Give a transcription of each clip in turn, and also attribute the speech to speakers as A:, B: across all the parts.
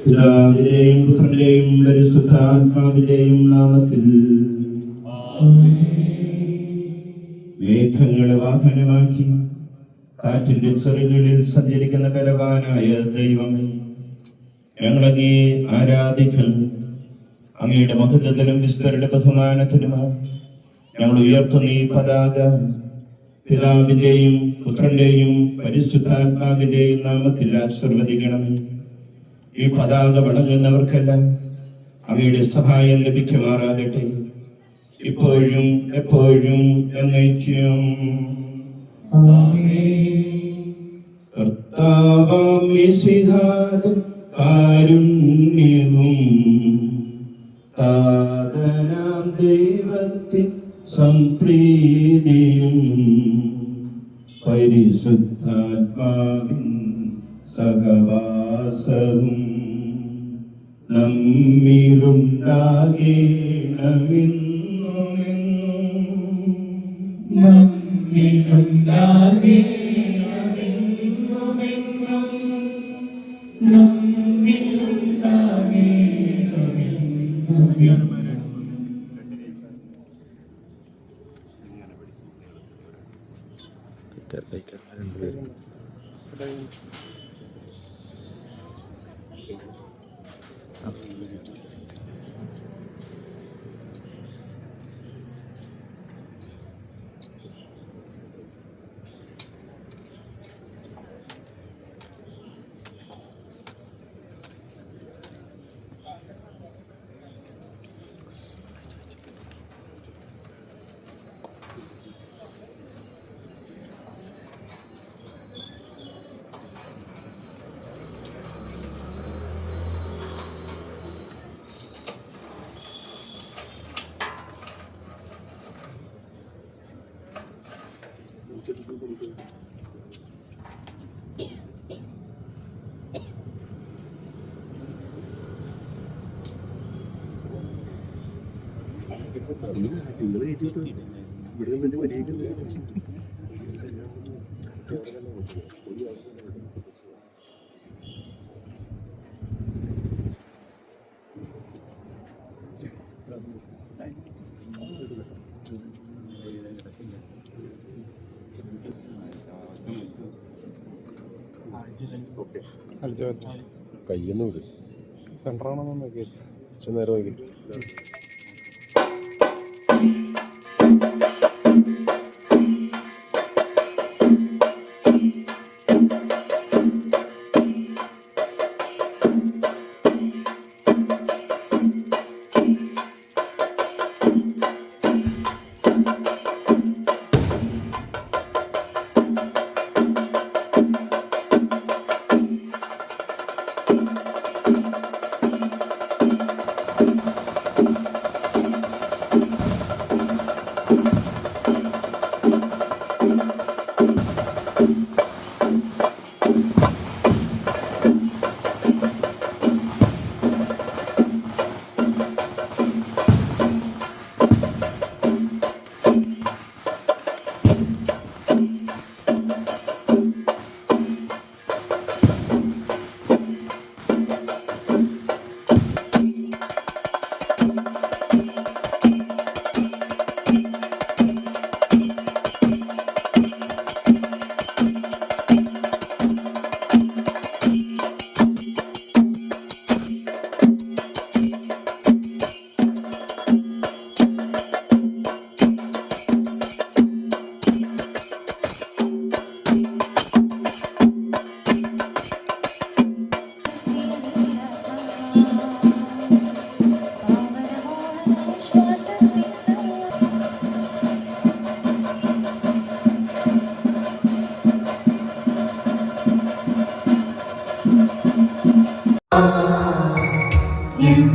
A: പിതാവിന്റെയും പുത്രന്റെയും പരിശുദ്ധാത്മാവിന്റെയും നാമത്തിൽ. മേഘങ്ങളെ വാഹനമാക്കി കാറ്റിന്റെ ചെറുകളിൽ സഞ്ചരിക്കുന്ന ബലവാനായ ദൈവമേ, ഞങ്ങളങ്ങേ ആരാധിക്കുന്നു. അങ്ങയുടെ മഹത്വത്തിനും വിസ്തരുടെ ബഹുമാനത്തിനുമായി ഞങ്ങൾ ഉയർത്തുന്ന ഈ പതാക പിതാവിന്റെയും പുത്രന്റെയും പരിശുദ്ധാത്മാവിന്റെയും നാമത്തിൽ ആശീർവദിക്കണമേ. ഈ പതാക വണങ്ങുന്നവർക്കെല്ലാം അങ്ങയുടെ സഹായം ലഭിക്കുമാറാകട്ടെ, ഇപ്പോഴും എപ്പോഴും എന്നേക്കും. കർത്താവാം മിശിഹായുടെ കാരുണ്യവും താതനാം ദൈവത്തിൻ സംപ്രീതിയും പരിശുദ്ധാത്മാവിൻ സഹവാസവും
B: കയ്യൊന്നും ഇത് സെൻറ്ററാണെന്ന് നോക്കി നേരെ നോക്കി.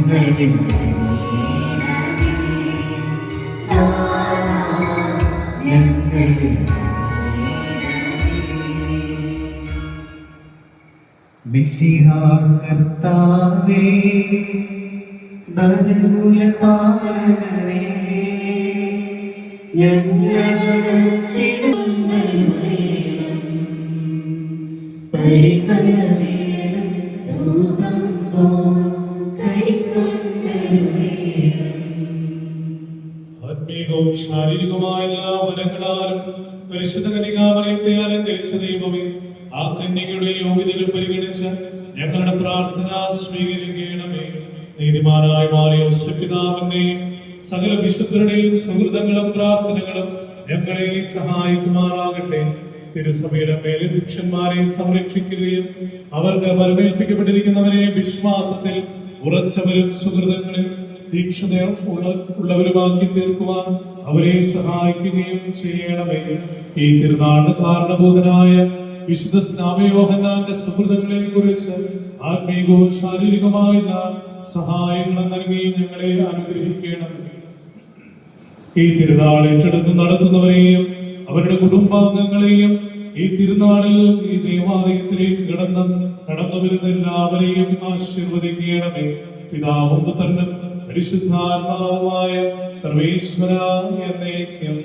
C: ഞങ്ങളിൽ ഞങ്ങളിൽ മിശിഹാ കർത്താവേ നരകുലപാലകനേ ഞങ്ങളുടെ പരിമളമേലും ധൂപം പോൽ
D: ആത്മീകവും ശാരീരികവുമായ എല്ലാ വരങ്ങളാലും പരിശുദ്ധ കന്യകാമറിയത്തെ അലങ്കരിച്ച ദൈവമേ, ആ കന്യകയുടെ യോഗ്യതകൾ പരിഗണിച്ച് ഞങ്ങളുടെ പ്രാർത്ഥന സ്വീകരിക്കണമേ. നീതിമാനായ മാറിയ പിതാവിന്റെയും സകല വിശുദ്ധരുടെയും സുഹൃതങ്ങളും പ്രാർത്ഥനകളും ഞങ്ങളെ സഹായിക്കുമാറാകട്ടെ. തിരുസഭയുടെ മേലധ്യക്ഷന്മാരെ സംരക്ഷിക്കുകയും അവർക്ക് പരമേൽപ്പിക്കപ്പെട്ടിരിക്കുന്നവരെ വിശ്വാസത്തിൽ ഉറച്ചവരും സുഹൃതങ്ങളിൽ തീക്ഷ്ണതയും ഉള്ളവരുമാക്കി തീർക്കുവാൻ അവരെ സഹായിക്കുകയും ചെയ്യണമേ. ഈ തിരുനാളിന് കാരണഭൂതനായ വിശുദ്ധ സ്നാപയോഹന്നാന്റെ സുഹൃതങ്ങളെ കുറിച്ച് ആത്മീകവും ശാരീരികമായ സഹായങ്ങൾ നൽകി ഞങ്ങളെ അനുഗ്രഹിക്കണമേ. ഈ തിരുനാൾ ഏറ്റെടുത്ത് നടത്തുന്നവരെയും അവരുടെ കുടുംബാംഗങ്ങളെയും ഈ തിരുനാളിൽ ഈ ദേവാലയത്തിലേക്ക് കടന്നു വരുന്ന എല്ലാവരെയും ആശീർവദിക്കണമേ. പിതാവും പുത്രനും പരിശുദ്ധാത്മാവുമായ സർവേശ്വര എന്നേക്കും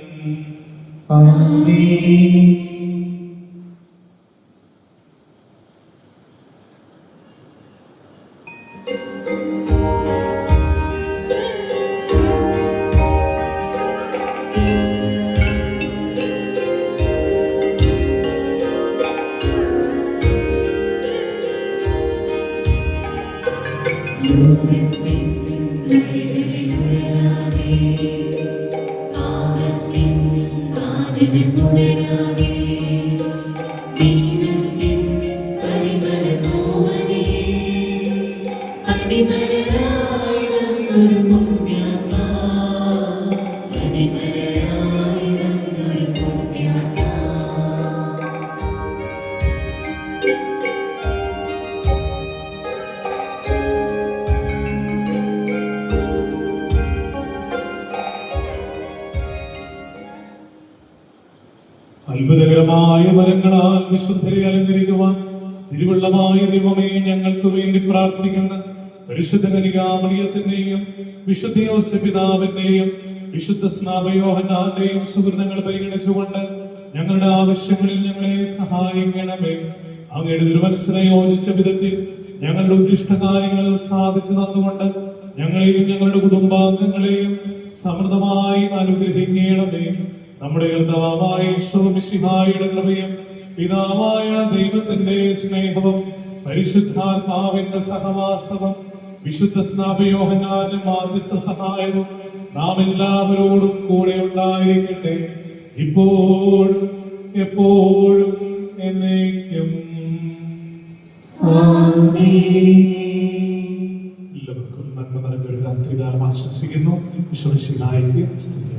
C: ആമേൻ.
D: അത്ഭുതകരമായ വരങ്ങളാൽ വിശുദ്ധരെ അലങ്കരിക്കുവാൻ തിരുവള്ളമായ ദൈവമേ, ഞങ്ങൾക്ക് വേണ്ടി പ്രാർത്ഥിക്കുന്ന പരിശുദ്ധ കന്യകാമറിയത്തിന്റെയും വിശുദ്ധ യോസേപ്പ് പിതാവിന്റെയും വിശുദ്ധ സ്നാപയോഹന്നാന്റെയും സുഹൃതങ്ങൾ പരിഗണിച്ചുകൊണ്ട് ഞങ്ങളുടെ ആവശ്യങ്ങളിൽ ഞങ്ങളെ സഹായിക്കണമേ. അങ്ങയുടെ തിരുമനസ്സിനെ യോജിച്ച വിധത്തിൽ ഞങ്ങളുടെ ഉദ്ദിഷ്ട കാര്യങ്ങൾ സാധിച്ചു തന്നുകൊണ്ട് ഞങ്ങളെയും ഞങ്ങളുടെ കുടുംബാംഗങ്ങളെയും സമൃദ്ധമായി അനുഗ്രഹിക്കണമേ. നമ്മുടെ കർത്താവായ ഈശോമിശിഹായുടെ കൃപയും പിതാവായ ദൈവത്തിന്റെ സ്നേഹവും പരിശുദ്ധാത്മാവിന്റെ സഹവാസവും വിശുദ്ധ സ്നാപയോഹന്നാന്റെ മാധ്യസ്ഥ സഹായവും നാം എല്ലാവരോടും കൂടെ ഉണ്ടായിരിക്കട്ടെ, ഇപ്പോഴും എപ്പോഴും എന്നേക്കും. എല്ലാവർക്കും നന്മ നിറഞ്ഞൊരു രാത്രികാലം ആശംസിക്കുന്നു. ഈശോമിശിഹായ്ക്ക് സ്തുതി.